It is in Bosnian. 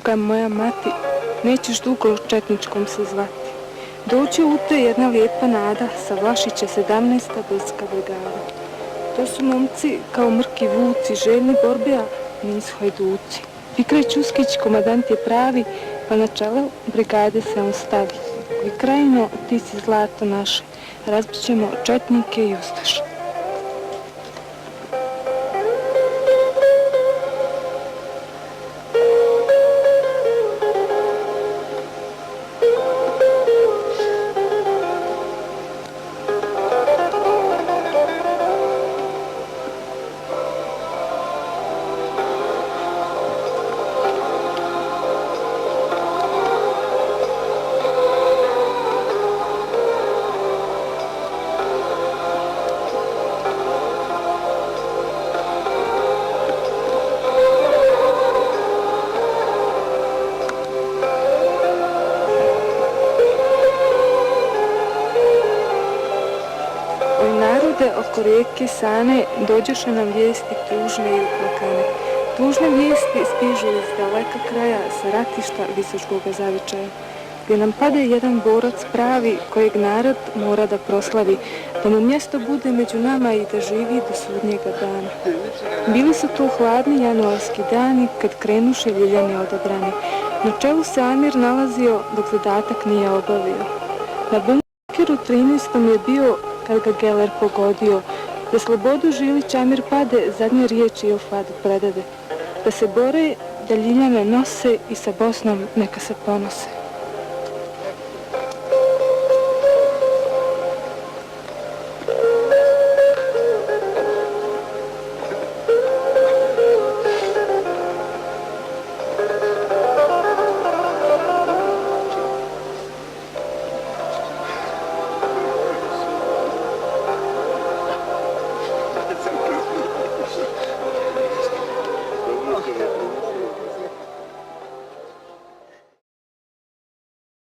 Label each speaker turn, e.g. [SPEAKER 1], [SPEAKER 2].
[SPEAKER 1] tuga moja mati, nećeš dugo četničkom se zvati. Doći u te jedna lijepa nada, sa Vlašića 17. Blska brigada. To su momci kao mrki vuci, željni borbe, a nisu hajduci. Vikraj Čuskić, komadant je pravi, pa na čelo brigade se on stavi. Vikrajino, ti si zlato naše, razbit ćemo četnike i ustaše. Oko rijeke Sane dođoše nam vijesti tužne i uplakane. Tužne vijesti stižu iz daleka kraja sa ratišta Visočkoga zavičaja, gdje nam pade jedan borac pravi kojeg narod mora da proslavi, da mu mjesto bude među nama i da živi do sudnjega dana. Bili su to hladni januarski dani kad krenuše ljiljani odabrani. Na čelu se Amir nalazio dok zadatak nije obavio. Na bunkeru 13. je bio kad ga Geller pogodio, za slobodu Žilić Amir pade, zadnje riječi Ilfadu predade, da se bore, da Ljiljane nose i sa Bosnom neka se ponose.